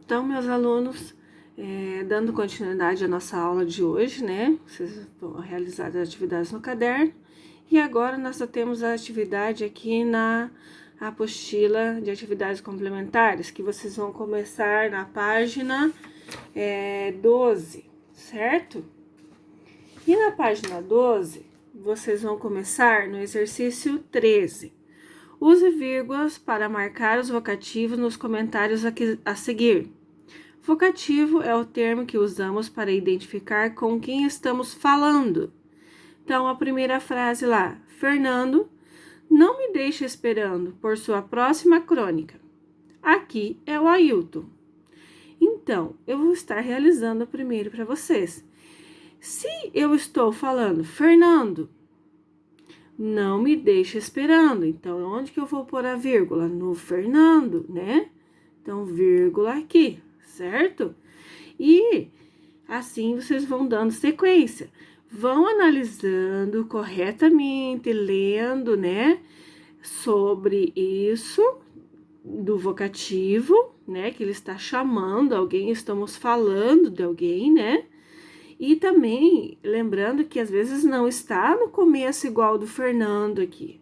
Então, meus alunos, dando continuidade à nossa aula de hoje, né? Vocês vão realizar as atividades no caderno. E agora nós só temos a atividade aqui na apostila de atividades complementares, que vocês vão começar na página 12, certo? E na página 12, vocês vão começar no exercício 13. Use vírgulas para marcar os vocativos nos comentários a seguir. Vocativo é o termo que usamos para identificar com quem estamos falando. Então, a primeira frase lá, Fernando não me deixe esperando por sua próxima crônica. Aqui é o Ailton. Então, eu vou estar realizando primeiro para vocês. Se eu estou falando, Fernando, não me deixe esperando. Então, onde que eu vou pôr a vírgula? No Fernando, né? Então, vírgula aqui, certo? E assim vocês vão dando sequência. Vão analisando corretamente, lendo, né? Sobre isso do vocativo, né? Que ele está chamando alguém, estamos falando de alguém, né? E também lembrando que às vezes não está no começo igual do Fernando aqui.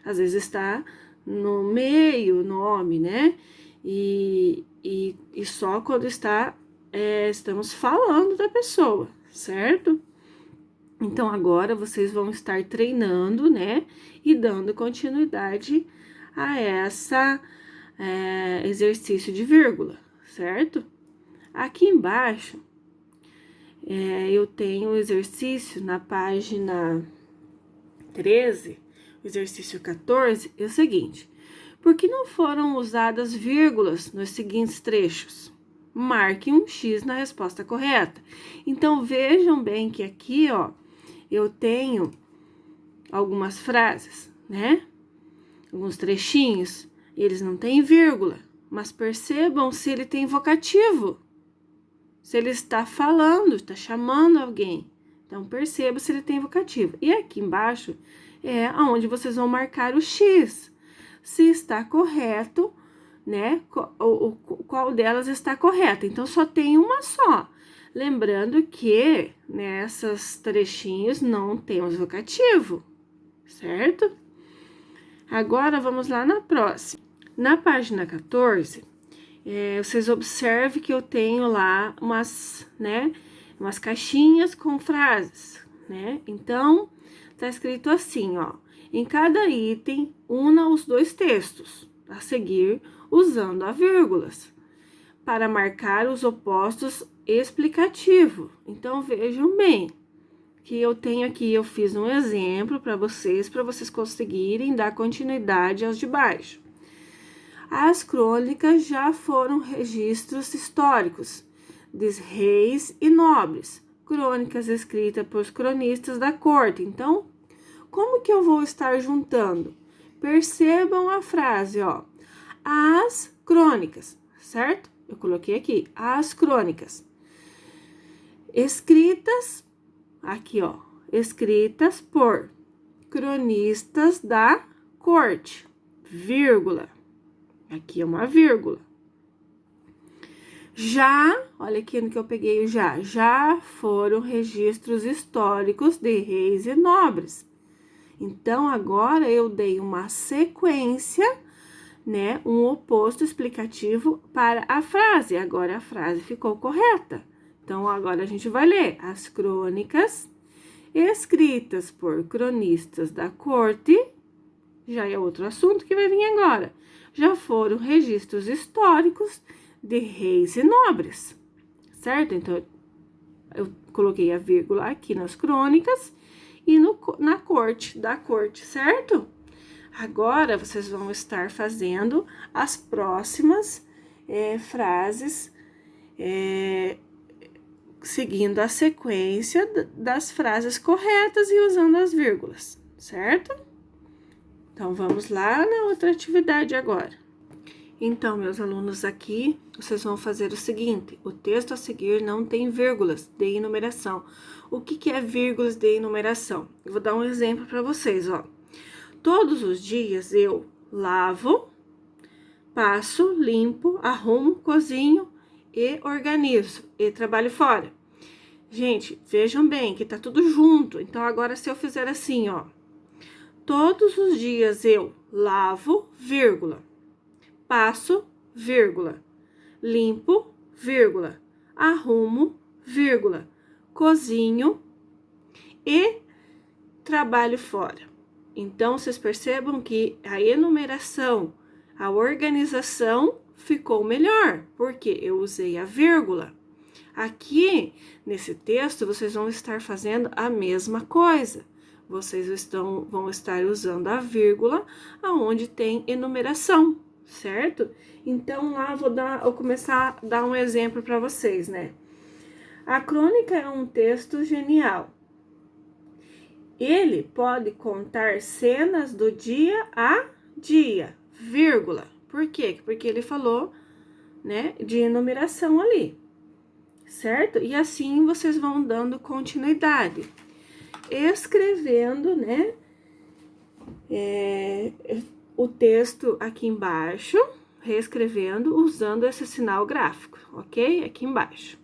Às vezes está no meio o nome, né? E só quando estamos falando da pessoa, certo? Então agora vocês vão estar treinando, né? E dando continuidade a essa exercício de vírgula, certo? Aqui embaixo eu tenho o exercício na página 13, o exercício 14, é o seguinte: por que não foram usadas vírgulas nos seguintes trechos? Marque um X na resposta correta. Então, vejam bem que aqui, ó, eu tenho algumas frases, né? Alguns trechinhos, eles não têm vírgula, mas percebam se ele tem vocativo. Se ele está falando, está chamando alguém. Então, perceba se ele tem vocativo. E aqui embaixo é onde vocês vão marcar o X. Se está correto, né? Qual delas está correta. Então, só tem uma só. Lembrando que nessas trechinhos não temos vocativo, certo? Agora, vamos lá na próxima. Na página 14... vocês observem que eu tenho lá umas caixinhas com frases, né? Então, tá escrito assim, ó. Em cada item, una os dois textos a seguir, usando a vírgulas, para marcar os opostos explicativo. Então, vejam bem que eu tenho aqui, eu fiz um exemplo para vocês conseguirem dar continuidade aos de baixo. As crônicas já foram registros históricos de reis e nobres, crônicas escritas por cronistas da corte. Então, como que eu vou estar juntando? Percebam a frase, ó. As crônicas, certo? Eu coloquei aqui, as crônicas. Escritas, aqui, ó, escritas por cronistas da corte, vírgula. Aqui é uma vírgula. Olha aqui no que eu peguei o já foram registros históricos de reis e nobres. Então, agora eu dei uma sequência, né, um oposto explicativo para a frase. Agora a frase ficou correta. Então, agora a gente vai ler as crônicas escritas por cronistas da corte, já é outro assunto que vai vir agora. Já foram registros históricos de reis e nobres, certo? Então, eu coloquei a vírgula aqui nas crônicas e na corte, da corte, certo? Agora, vocês vão estar fazendo as próximas frases, seguindo a sequência das frases corretas e usando as vírgulas, certo? Então, vamos lá na outra atividade agora. Então, meus alunos, aqui, vocês vão fazer o seguinte: o texto a seguir não tem vírgulas de enumeração. O que é vírgulas de enumeração? Eu vou dar um exemplo para vocês, ó. Todos os dias eu lavo, passo, limpo, arrumo, cozinho e organizo e trabalho fora. Gente, vejam bem que tá tudo junto. Então, agora se eu fizer assim, ó. Todos os dias eu lavo, vírgula, passo, vírgula, limpo, vírgula, arrumo, vírgula, cozinho e trabalho fora. Então, vocês percebam que a enumeração, a organização ficou melhor, porque eu usei a vírgula. Aqui, nesse texto, vocês vão estar fazendo a mesma coisa. Vocês vão estar usando a vírgula aonde tem enumeração, certo? Então, lá vou começar a dar um exemplo para vocês, né? A crônica é um texto genial. Ele pode contar cenas do dia a dia, vírgula. Por quê? Porque ele falou, né, de enumeração ali, certo? E assim vocês vão dando continuidade, escrevendo, né, o texto aqui embaixo, reescrevendo, usando esse sinal gráfico, ok? Aqui embaixo.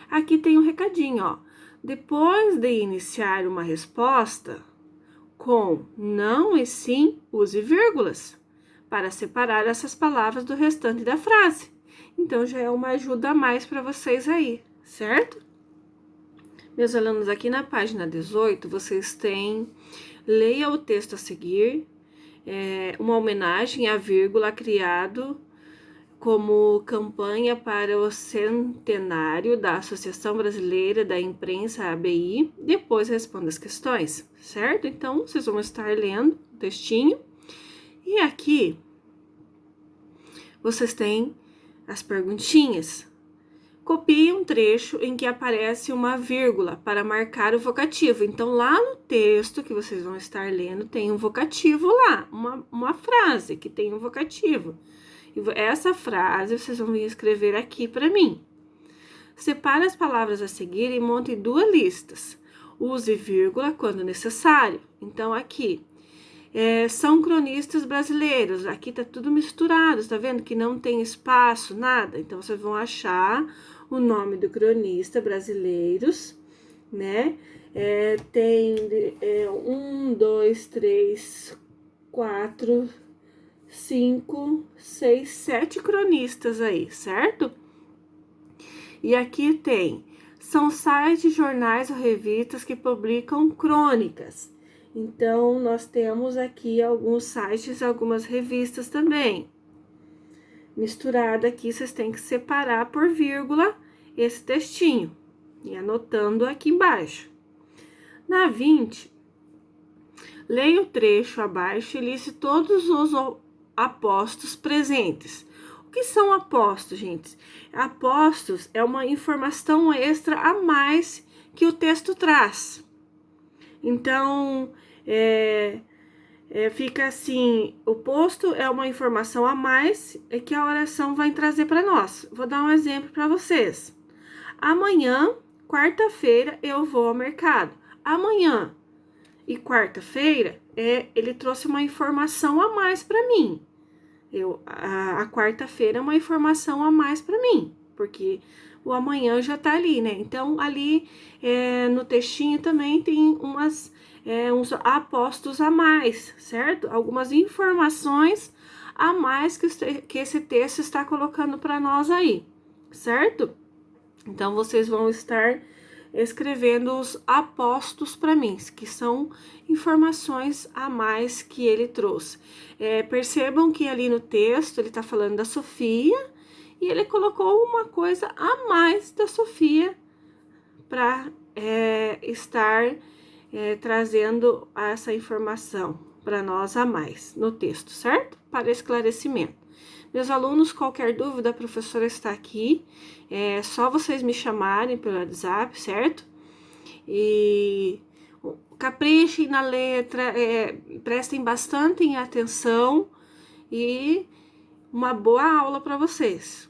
Aqui tem um recadinho, ó. Depois de iniciar uma resposta com não e sim, use vírgulas para separar essas palavras do restante da frase. Então, já é uma ajuda a mais para vocês aí, certo? Meus alunos, aqui na página 18, vocês têm, leia o texto a seguir, uma homenagem à vírgula criado como campanha para o centenário da Associação Brasileira da Imprensa, ABI, depois responda as questões, certo? Então, vocês vão estar lendo o textinho, e aqui vocês têm as perguntinhas. Copie um trecho em que aparece uma vírgula para marcar o vocativo. Então, lá no texto que vocês vão estar lendo, tem um vocativo lá, uma frase que tem um vocativo. Essa frase vocês vão vir escrever aqui para mim. Separe as palavras a seguir e monte duas listas. Use vírgula quando necessário. Então, aqui, são cronistas brasileiros. Aqui tá tudo misturado, tá vendo? Que não tem espaço, nada. Então, vocês vão achar o nome do cronista brasileiros, né? Tem 1, 2, 3, 4... 5, 6, 7 cronistas aí, certo? E aqui são sites, jornais ou revistas que publicam crônicas. Então, nós temos aqui alguns sites, algumas revistas também. Misturado aqui, vocês têm que separar por vírgula esse textinho e anotando aqui embaixo. Na 20, leia o trecho abaixo e liste todos os apostos presentes. O que são apostos, gente? Apostos é uma informação extra a mais que o texto traz. Então, fica assim, o posto é uma informação a mais que a oração vai trazer para nós. Vou dar um exemplo para vocês. Amanhã, quarta-feira, eu vou ao mercado. Amanhã e quarta-feira, ele trouxe uma informação a mais para mim. A quarta-feira é uma informação a mais para mim, porque o amanhã já tá ali, né? Então, ali no textinho também tem uns apostos a mais, certo? Algumas informações a mais que esse texto está colocando para nós aí, certo? Então, vocês vão estar escrevendo os apostos para mim, que são informações a mais que ele trouxe. Percebam que ali no texto ele está falando da Sofia e ele colocou uma coisa a mais da Sofia para estar trazendo essa informação para nós a mais no texto, certo? Para esclarecimento. Meus alunos, qualquer dúvida, a professora está aqui. É só vocês me chamarem pelo WhatsApp, certo? E caprichem na letra, prestem bastante atenção e uma boa aula para vocês.